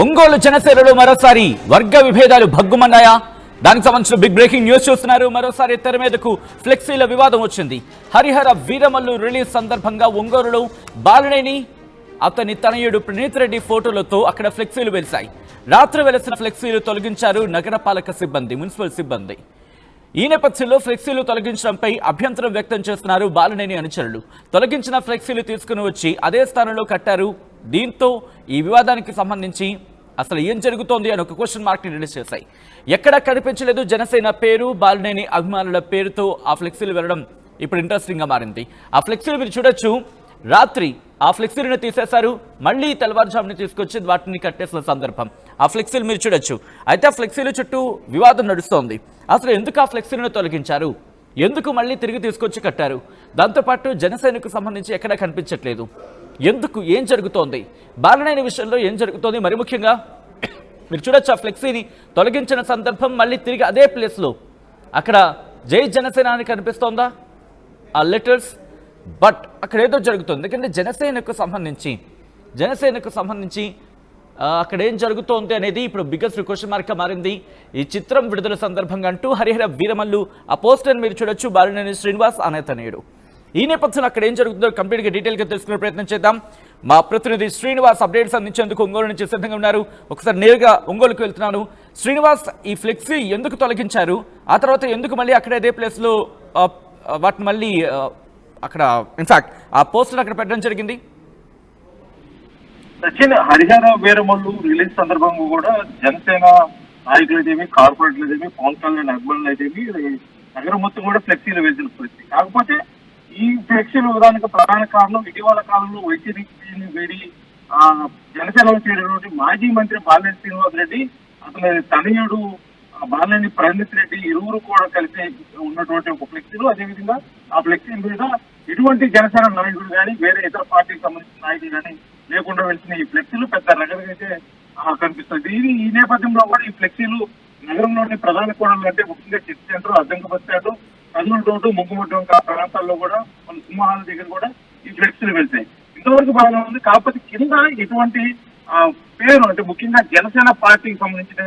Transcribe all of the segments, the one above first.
ఒంగోలు జనసేనలో మరోసారి వర్గ విభేదాలు భగ్గుమన్నాయా? దానికి సంబంధించిన బిగ్ బ్రేకింగ్ న్యూస్ చూస్తున్నారు. మరోసారి తెర మీదకు ఫ్లెక్సీల వివాదం వచ్చింది. హరిహర వీరమల్లు రిలీజ్ సందర్భంగా ఒంగోలులో బాలినేని అతని తనయుడు ప్రణీత్ రెడ్డి ఫోటోలతో అక్కడ ఫ్లెక్సీలు వెలిశాయి. రాత్రి వెలిసిన ఫ్లెక్సీలు తొలగించారు నగరపాలక సిబ్బంది, మున్సిపల్ సిబ్బంది. ఈ నేపథ్యంలో ఫ్లెక్సీలు తొలగించడంపై అభ్యంతరం వ్యక్తం చేస్తున్నారు బాలినేని అనుచరులు. తొలగించిన ఫ్లెక్సీలు తీసుకుని వచ్చి అదే స్థానంలో కట్టారు. దీంతో ఈ వివాదానికి సంబంధించి అసలు ఏం జరుగుతోంది అని ఒక క్వశ్చన్ మార్క్ ని రిలీజ్ చేశాయి. ఎక్కడా కనిపించలేదు జనసేన పేరు, బాలినేని అభిమానుల పేరుతో ఆ ఫ్లెక్సీలు వెళ్ళడం ఇప్పుడు ఇంట్రెస్టింగ్ గా మారింది. ఆ ఫ్లెక్సీలు మీరు చూడొచ్చు. రాత్రి ఆ ఫ్లెక్సీలను తీసేశారు, మళ్ళీ తెల్లవారుజాముని తీసుకొచ్చి వాటిని కట్టేసిన సందర్భం. ఆ ఫ్లెక్సీలు మీరు చూడొచ్చు. అయితే ఆ ఫ్లెక్సీల చుట్టూ వివాదం నడుస్తోంది. అసలు ఎందుకు ఆ ఫ్లెక్సీలను తొలగించారు, ఎందుకు మళ్ళీ తిరిగి తీసుకొచ్చి కట్టారు? దాంతోపాటు జనసేనకు సంబంధించి ఎక్కడా కనిపించట్లేదు. ఎందుకు, ఏం జరుగుతోంది, బాలినేని విషయంలో ఏం జరుగుతోంది? మరి ముఖ్యంగా మీరు చూడొచ్చు, ఆ ఫ్లెక్సీని తొలగించిన సందర్భం మళ్ళీ తిరిగి అదే ప్లేస్లో అక్కడ జై జనసేన అని కనిపిస్తోందా ఆ లెటర్స్? బట్ అక్కడ ఏదో జరుగుతుంది. ఎందుకంటే జనసేనకు సంబంధించి అక్కడ ఏం జరుగుతోంది అనేది ఇప్పుడు బిగ్గెస్ట్ క్వశ్చన్ మార్క్గా మారింది. ఈ చిత్రం విడుదల సందర్భంగా అంటూ హరిహర వీరమల్లు ఆ పోస్టర్ మీరు చూడొచ్చు, బాలినేని శ్రీనివాస్ అనే తనయుడు. ఈ నేపథ్యంలో అక్కడ ఏం జరుగుతుందో కంప్లీట్గా డీటెయిల్గా తెలుసుకునే ప్రయత్నం చేద్దాం. మా ప్రతినిధి శ్రీనివాస్ అప్డేట్స్ అందించేందుకు ఒంగోలు నుంచి సిద్ధంగా ఉన్నారు. ఒకసారి నేరుగా ఒంగోలుకు వెళ్తున్నాను. శ్రీనివాస్, ఈ ఫ్లెక్సీ ఎందుకు తొలగించారు? ఆ తర్వాత ఎందుకు మళ్ళీ అక్కడ అదే ప్లేస్లో వాటిని మళ్ళీ అక్కడ ఇన్ఫాక్ట్ ఆ పోస్టర్ అక్కడ పెట్టడం జరిగింది? సచిన్, హరిహర వీరమల్లు రిలీజ్ సందర్భంగా కూడా జనసేన నాయకులైతేమి, కార్పొరేట్లైతేమి, పవన్ కళ్యాణ్ అభిమానులు అయితేమి నగరం మొత్తం కూడా ఫ్లెక్సీలు వేసిన పరిస్థితి. కాకపోతే ఈ ఫ్లెక్సీల విధానికి ప్రధాన కారణం ఇటీవల కాలంలో వైసీపీని వీడి జనసేనలో చేరినటువంటి మాజీ మంత్రి బాలినేని శ్రీనివాస్ రెడ్డి, అతని తనయుడు బాలినేని ప్రణీత్ రెడ్డి ఇరువురు కూడా కలిసి ఉన్నటువంటి ఒక ఫ్లెక్సీలు. అదేవిధంగా ఆ ఫ్లెక్సీల మీద ఎటువంటి జనసేన నాయకుడు కానీ వేరే ఇతర పార్టీకి సంబంధించిన నాయకులు కానీ లేకుండా వెళ్తున్న ఈ ఫ్లెక్సీలు పెద్ద రగడైతే కనిపిస్తుంది. ఈ నేపథ్యంలో కూడా ఈ ఫ్లెక్సీలు నగరంలోని ప్రధాన కూడలు అంటే ముఖ్యంగా church centre, Addanki bus stand, Kurnool road, ముగ్గుమట్టం ప్రాంతాల్లో కూడా మన సింహాల దగ్గర కూడా ఈ ఫ్లెక్సీలు వెళ్తాయి. ఇంతవరకు బాగా ఉంది. కాకపోతే కింద ఎటువంటి పేరు అంటే ముఖ్యంగా జనసేన పార్టీకి సంబంధించిన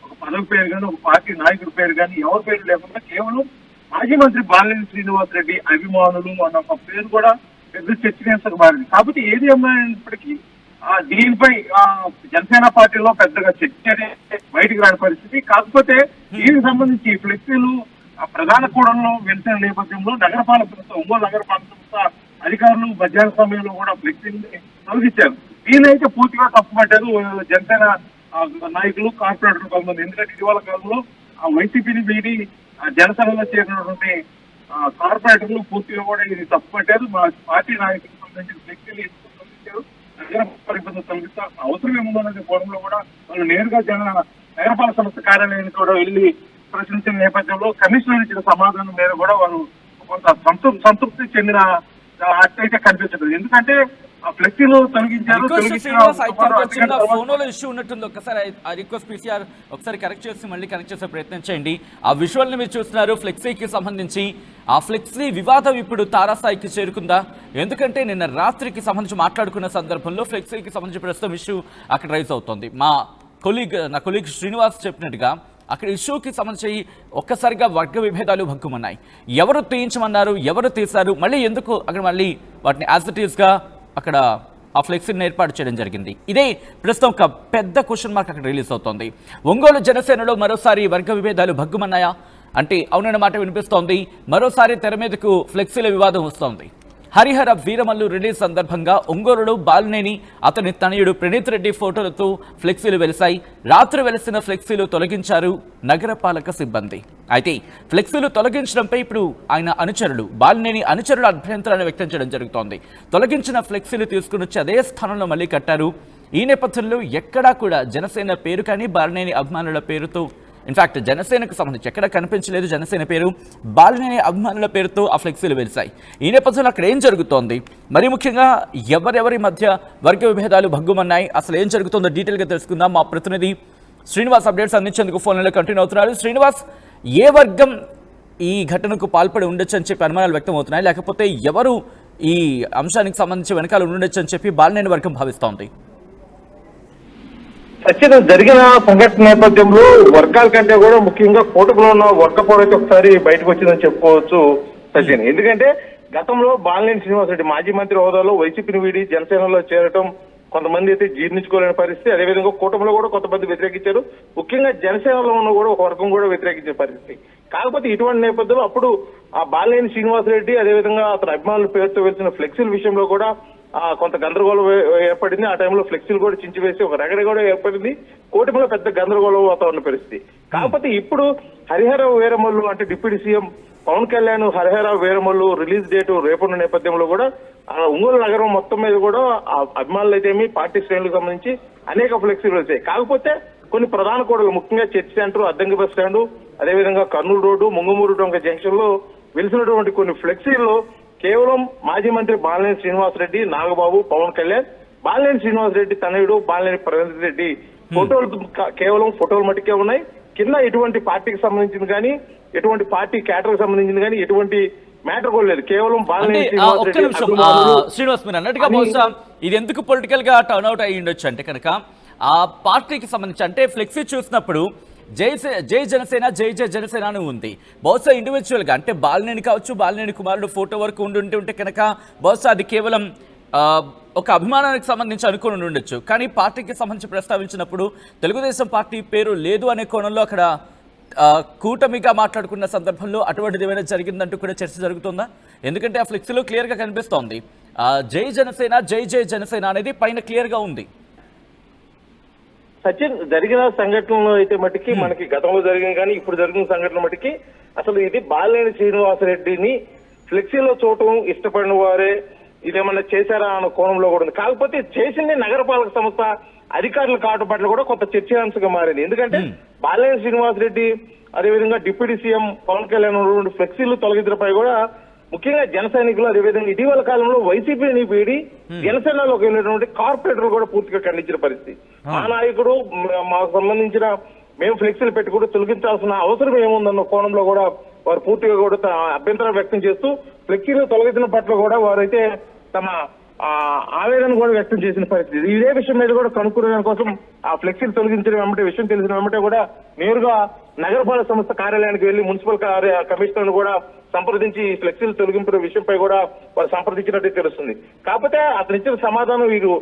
ఒక పదవి పేరు కానీ, ఒక పార్టీ నాయకుడి పేరు కానీ ఎవరి పేరు లేకుండా కేవలం మాజీ మంత్రి బాలినేని శ్రీనివాస్ రెడ్డి అభిమానులు అన్న ఒక పేరు కూడా పెద్ద చర్చనీయాంశంగా మారింది. కాబట్టి ఏది ఏమైనప్పటికీ దీనిపై జనసేన పార్టీలో పెద్దగా చర్చ బయటికి రాని పరిస్థితి. కాకపోతే దీనికి సంబంధించి ఫ్లెక్సీలు ప్రధాన కూడల్లో వెళ్తున్న నేపథ్యంలో నగరపాలక సంస్థ, ఒంగోలు నగరపాలక సంస్థ అధికారులు మధ్యాహ్న సమయంలో కూడా ఫ్లెక్సీని తొలగించారు. దీనైతే పూర్తిగా తప్పుపట్టారు జనసేన నాయకులు, కార్పొరేటర్లు కొంతమంది. ఎందుకంటే ఇటీవల కాలంలో వైసీపీని వీడి జనసేనలో చేరినటువంటి కార్పొరేటర్లు పూర్తిగా కూడా ఇది తప్పుపట్టారు. మా పార్టీ నాయకులకు సంబంధించిన ఫ్లెక్సీలు తొలగించారు. నగరపాలక తొలగించాల్సిన అవసరం ఏముందనే కోణంలో కూడా వాళ్ళు నేరుగా నగరపాలక సంస్థ కార్యాలయానికి కూడా వెళ్లి ప్రశ్నించిన నేపథ్యంలో కమిషనర్ ఇచ్చిన సమాధానం మీద కూడా వాళ్ళు కొంత సంతృప్తి చెందిన అట్టయితే కనిపించదు. ఎందుకంటే ఆ ఫ్లెక్సీలు తొలగించారు. ఫోన్లో ఇష్యూ ఉన్నట్టుంది. ఒకసారి ఆ రిక్వెస్ట్ పీసీఆర్ ఒకసారి కరెక్ట్ చేసి మళ్ళీ కనెక్ట్ చేసే ప్రయత్నం చేయండి. ఆ విజువల్ ని మీరు చూస్తున్నారు. ఫ్లెక్సీకి సంబంధించి ఆ ఫ్లెక్సీ వివాదం ఇప్పుడు తారాస్థాయికి చేరుకుందా? ఎందుకంటే నిన్న రాత్రికి సంబంధించి మాట్లాడుకున్న సందర్భంలో ఫ్లెక్సీకి సంబంధించి ప్రస్తుతం ఇష్యూ అక్కడ రైజ్ అవుతోంది. నా కొలీగ్ శ్రీనివాస్ చెప్పినట్టుగా అక్కడ ఇష్యూకి సంబంధించి ఒక్కసారిగా వర్గ విభేదాలు భగ్గుమన్నాయి. ఎవరు తీయించమన్నారు, ఎవరు తీశారు, మళ్ళీ ఎందుకు అక్కడ మళ్ళీ వాటిని యాజ్ ఇట్ ఈస్గా అక్కడ ఆ ఫ్లెక్సీని ఏర్పాటు చేయడం జరిగింది? ఇదే ప్రస్తుతం ఒక పెద్ద క్వశ్చన్ మార్క్ అక్కడ రిలీజ్ అవుతోంది. ఒంగోలు జనసేనలో మరోసారి వర్గ విభేదాలు భగ్గుమన్నాయా అంటే అవునన్న మాట వినిపిస్తోంది. మరోసారి తెర మీదకు ఫ్లెక్సీల వివాదం వస్తోంది. హరిహర వీరమల్లు రిలీజ్ సందర్భంగా ఒంగోలులో బాలినేని అతని తనయుడు ప్రణీత్ రెడ్డి ఫోటోలతో ఫ్లెక్సీలు వెలిశాయి. రాత్రి వెలిసిన ఫ్లెక్సీలు తొలగించారు నగరపాలక సిబ్బంది. అయితే ఫ్లెక్సీలు తొలగించడంపై ఇప్పుడు ఆయన అనుచరులు, బాలినేని అనుచరులు అభ్యంతరాన్ని వ్యక్తం చేయడం జరుగుతోంది. తొలగించిన ఫ్లెక్సీలు తీసుకుని వచ్చి అదే స్థానంలో మళ్ళీ కట్టారు. ఈ నేపథ్యంలో ఎక్కడా కూడా జనసేన పేరు కానీ బాలినేని అభిమానుల పేరుతో, ఇన్ఫాక్ట్ జనసేనకు సంబంధించి ఎక్కడ కనిపించలేదు జనసేన పేరు, బాలినేని అభిమానుల పేరుతో ఆ ఫ్లెక్సీలు వెలిశాయి. ఈ నేపథ్యంలో అక్కడ ఏం జరుగుతోంది, మరి ముఖ్యంగా ఎవరెవరి మధ్య వర్గ విభేదాలు భగ్గుమన్నాయి, అసలు ఏం జరుగుతుందో డీటెయిల్గా తెలుసుకుందాం. మా ప్రతినిధి శ్రీనివాస్ అప్డేట్స్ అందించేందుకు ఫోన్లో కంటిన్యూ అవుతున్నారు. శ్రీనివాస్, ఏ వర్గం ఈ ఘటనకు పాల్పడి ఉండొచ్చు అని చెప్పి అనుమానాలు వ్యక్తం అవుతున్నాయి, లేకపోతే ఎవరు ఈ అంశానికి సంబంధించి వెనకాల ఉండొచ్చు అని చెప్పి బాలినేని వర్గం భావిస్తోంది? సచిన్, జరిగిన సంఘటన నేపథ్యంలో వర్గాల కంటే కూడా ముఖ్యంగా కూటమిలో ఉన్న వర్గపోరు అయితే ఒకసారి బయటకు వచ్చిందని చెప్పుకోవచ్చు సచిన్. ఎందుకంటే గతంలో బాలినేని శ్రీనివాసరెడ్డి మాజీ మంత్రి హోదాలో వైసీపీని వీడి జనసేనలో చేరటం కొంతమంది అయితే జీర్ణించుకోలేని పరిస్థితి. అదేవిధంగా కూటమిలో కూడా కొంతమంది వ్యతిరేకించారు. ముఖ్యంగా జనసేనలో ఉన్న కూడా ఒక వర్గం కూడా వ్యతిరేకించే పరిస్థితి. కాకపోతే ఇటువంటి నేపథ్యంలో అప్పుడు ఆ బాలినేని శ్రీనివాసరెడ్డి అదేవిధంగా అతని అభిమానుల పేరుతో వెళ్తున్న ఫ్లెక్సీల విషయంలో కూడా కొంత గందరగోళం ఏర్పడింది. ఆ టైంలో ఫ్లెక్సీలు కూడా చించివేసి ఒక రగడి కూడా ఏర్పడింది. కూటమిలో పెద్ద గందరగోళం వాతావరణ పరిస్థితి. కాకపోతే ఇప్పుడు హరిహర వీరమల్లు అంటే deputy CM Pawan Kalyan Harihara Veeramallu release date రేపటి నేపథ్యంలో కూడా ఒంగోలు నగరం మొత్తం మీద కూడా అభిమానులు అయితేమి పార్టీ శ్రేణులకు సంబంధించి అనేక ఫ్లెక్సీలు వచ్చాయి. కాకపోతే కొన్ని ప్రధాన కూడలు ముఖ్యంగా church centre, Addanki bus stand, అదేవిధంగా కర్నూలు రోడ్డు, ముంగమూరు టొంక జంక్షన్ లో వెలిసినటువంటి కొన్ని ఫ్లెక్సీల్లో కేవలం మాజీ మంత్రి బాలినేని శ్రీనివాసరెడ్డి, నాగబాబు, పవన్ కళ్యాణ్, బాలినేని శ్రీనివాసరెడ్డి తనయుడు బాలినేని ప్రణీత్ రెడ్డి ఫోటోలు కేవలం ఫోటోలు మట్టుకే ఉన్నాయి. కింద ఎటువంటి పార్టీకి సంబంధించింది కానీ ఎటువంటి పార్టీ క్యాటర్ సంబంధించింది కానీ ఎటువంటి మ్యాటర్ కూడా లేదు. కేవలం బాలినేని శ్రీనివాస్ మీరు అన్నట్టుగా బహుశా ఇది ఎందుకు పొలిటికల్ గా టర్న్ అవుట్ అయ్యి ఉండొచ్చు అంటే కనుక ఆ పార్టీకి సంబంధించి అంటే ఫ్లెక్సీ చూసినప్పుడు జై జనసేన జై జనసేన అని ఉంది. బహుశా ఇండివిజువల్ గా అంటే బాలినేని కావచ్చు, బాలినేని కుమారుడు ఫోటో వరకు ఉంటే కనుక బహుశా అది కేవలం ఒక అభిమానానికి సంబంధించి అనుకుని ఉండొచ్చు. కానీ పార్టీకి సంబంధించి ప్రస్తావించినప్పుడు తెలుగుదేశం పార్టీ పేరు లేదు అనే కోణంలో అక్కడ కూటమిగా మాట్లాడుకున్న సందర్భంలో అటువంటిది ఏమైనా జరిగిందంటూ కూడా చర్చ జరుగుతుందా? ఎందుకంటే ఆ ఫ్లెక్సీలో క్లియర్ గా కనిపిస్తోంది జై జనసేన జై జనసేన అనేది పైన క్లియర్ గా ఉంది. సచిన్, జరిగిన సంఘటనలో అయితే మటుకి మనకి గతంలో జరిగిన కానీ ఇప్పుడు జరిగిన సంఘటన మటుకి అసలు ఇది బాలినేని శ్రీనివాసరెడ్డిని ఫ్లెక్సీలో చూడటం ఇష్టపడిన వారే ఇదేమన్నా చేశారా అన్న కోణంలో కూడా ఉంది. కాకపోతే చేసింది నగరపాలక సంస్థ అధికారుల కావడం పట్ల కూడా కొంత చర్చాంశంగా మారింది. ఎందుకంటే బాలినేని శ్రీనివాసరెడ్డి అదేవిధంగా డిప్యూటీ సీఎం పవన్ కళ్యాణ్ ఫ్లెక్సీలు తొలగించడంపై కూడా ముఖ్యంగా జన సైనికులు అదేవిధంగా ఇటీవల కాలంలో వైసీపీని వీడి జనసేనలోకి వెళ్ళినటువంటి కార్పొరేటర్లు కూడా పూర్తిగా ఖండించిన పరిస్థితి. మా నాయకుడు మాకు సంబంధించిన మేము ఫ్లెక్సీలు పెట్టి కూడా తొలగించాల్సిన అవసరం ఏముందన్న కోణంలో కూడా వారు పూర్తిగా కూడా అభ్యంతరం వ్యక్తం చేస్తూ ఫ్లెక్సీలు తొలగించిన పట్ల కూడా వారైతే తమ ఆవేదన కూడా వ్యక్తం చేసిన పరిస్థితి. ఇదే విషయం మీద కూడా కనుక్కునే కోసం ఆ ఫ్లెక్సీలు తొలగించడం వెంబటే విషయం తెలిసిన వెంబటే కూడా నేరుగా నగరపాలక సంస్థ కార్యాలయానికి వెళ్లి మున్సిపల్ కమిషనర్ కూడా సంప్రదించి ఫ్లెక్సీలు తొలగింపుల విషయంపై కూడా వారు సంప్రదించినట్టు తెలుస్తుంది. కాకపోతే అతను ఇచ్చిన సమాధానం వీరు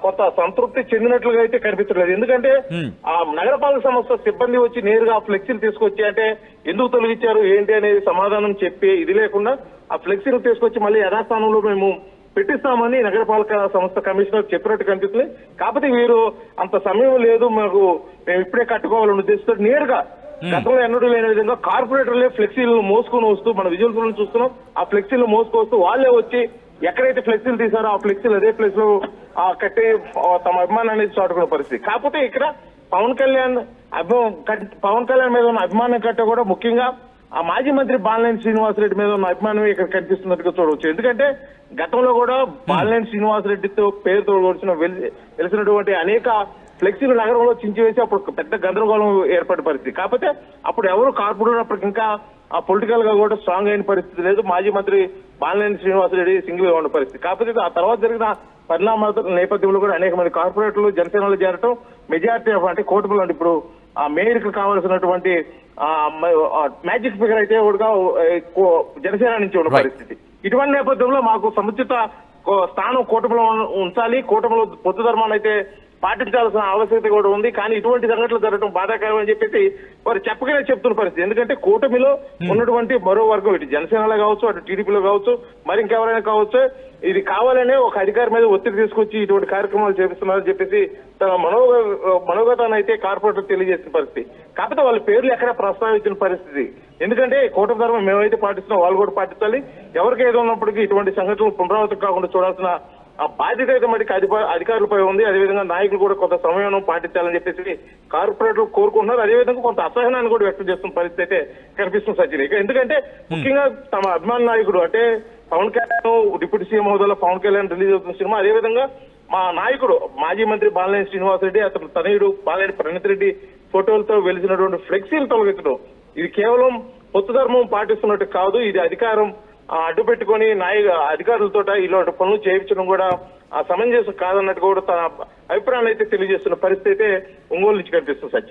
కొంత సంతృప్తి చెందినట్లుగా అయితే కనిపించలేదు. ఎందుకంటే ఆ నగరపాలక సంస్థ సిబ్బంది వచ్చి నేరుగా ఫ్లెక్సీలు తీసుకొచ్చి అంటే ఎందుకు తొలగించారు ఏంటి అనేది సమాధానం చెప్పి ఇది లేకుండా ఆ ఫ్లెక్సీలు తీసుకొచ్చి మళ్ళీ యథాస్థానంలో మేము పెట్టిస్తామని నగరపాలక సంస్థ కమిషనర్ చెప్పినట్టు కనిపిస్తుంది. కాకపోతే వీరు అంత సమయం లేదు, మాకు మేము ఇప్పుడే కట్టుకోవాలని ఉద్దేశంతో నేరుగా గతంలో ఎన్నడూ లేని విధంగా కార్పొరేటర్లే ఫ్లెక్సీలను మోసుకొని వస్తూ మన విజువల్స్ చూస్తున్నాం. ఆ ఫ్లెక్సీలు మోసుకొస్తూ వాళ్ళే వచ్చి ఎక్కడైతే ఫ్లెక్సీలు తీసారో ఆ ఫ్లెక్సీలు అదే ప్లేస్ లో కట్టే తమ అభిమానాన్ని చాటుకునే పరిస్థితి. కాకపోతే ఇక్కడ పవన్ కళ్యాణ్ మీద ఉన్న అభిమానం కంటే కూడా ముఖ్యంగా ఆ మాజీ మంత్రి బాలినేని శ్రీనివాసరెడ్డి మీద ఉన్న అభిమానం ఇక్కడ కనిపిస్తున్నట్టుగా చూడవచ్చు. ఎందుకంటే గతంలో కూడా బాలినేని శ్రీనివాసరెడ్డితో పేరుతో వెలిసినటువంటి అనేక ఫ్లెక్సీలు నగరంలో చించివేసి అప్పుడు పెద్ద గందరగోళం ఏర్పడే పరిస్థితి. కాకపోతే అప్పుడు ఎవరు కార్పొరేటర్ అప్పటికి ఇంకా పొలిటికల్ గా కూడా స్ట్రాంగ్ అయిన పరిస్థితి లేదు. మాజీ మంత్రి బాలినేని శ్రీనివాసరెడ్డి సింగిల్ గా ఉన్న పరిస్థితి. కాకపోతే ఆ తర్వాత జరిగిన పరిణామాల నేపథ్యంలో కూడా అనేక మంది కార్పొరేటర్లు జనసేనలో చేరటం మెజారిటీ అంటే కూటమిలో ఇప్పుడు ఆ మేయర్ కు కావాల్సినటువంటి మ్యాజిక్ ఫిగర్ అయితే కూడా జనసేన నుంచి ఉన్న పరిస్థితి. ఇటువంటి నేపథ్యంలో మాకు సముచిత స్థానం కూటమిలో ఉంచాలి, కూటమిలో పొత్తు ధర్మాన్ని అయితే పాటించాల్సిన ఆవశ్యకత కూడా ఉంది. కానీ ఇటువంటి సంఘటనలు జరగడం బాధాకరం అని చెప్పేసి వారు చెప్పగానే చెప్తున్న పరిస్థితి. ఎందుకంటే కూటమిలో ఉన్నటువంటి మరో వర్గం ఇటు జనసేనలో కావచ్చు, అటు టీడీపీలో కావచ్చు, మరి ఇంకెవరైనా కావచ్చు, ఇది కావాలనే ఒక అధికారి మీద ఒత్తిడి తీసుకొచ్చి ఇటువంటి కార్యక్రమాలు చేపిస్తున్నారని చెప్పేసి తన మనోగతాన్ని అయితే కార్పొరేటర్ తెలియజేసిన పరిస్థితి. కాకపోతే వాళ్ళ పేర్లు ఎక్కడ ప్రస్తావించిన పరిస్థితి. ఎందుకంటే కూటమి ధర్మం మేమైతే పాటిస్తున్నాం, వాళ్ళు కూడా పాటించాలి. ఎవరికి ఏదో ఉన్నప్పటికీ ఇటువంటి సంఘటనలు పునరావృతం కాకుండా చూడాల్సిన ఆ బాధ్యత అయితే మటుకు అధికారులపై ఉంది. అదేవిధంగా నాయకులు కూడా కొంత సమయం పాటించాలని చెప్పేసి కార్పొరేటర్లు కోరుకుంటున్నారు. అదేవిధంగా కొంత అసహనాన్ని కూడా వ్యక్తం చేస్తున్న పరిస్థితి అయితే కనిపిస్తుంది సచిన్. ఎందుకంటే ముఖ్యంగా తమ అభిమాన నాయకుడు అంటే పవన్ కళ్యాణ్ డిప్యూటీ సీఎం హోదాలో పవన్ కళ్యాణ్ రిలీజ్ అవుతున్న సినిమా, అదేవిధంగా మా నాయకుడు మాజీ మంత్రి బాలినేని శ్రీనివాసరెడ్డి అతను తనయుడు బాలినేని ప్రణీత్ రెడ్డి ఫోటోలతో వెలిసినటువంటి ఫ్లెక్సీలు తొలగించడం ఇది కేవలం పొత్తు ధర్మం పాటిస్తున్నట్టు కాదు. ఇది అధికారం అడ్డు పెట్టుకుని అధికారులతో ఇలాంటి పనులు చేయించడం కూడా సమంజసం కాదన్నట్టు కూడా తన అభిప్రాయాన్ని అయితే తెలియజేస్తున్న పరిస్థితి అయితే ఒంగోలు నుంచి కనిపిస్తుంది సత్య.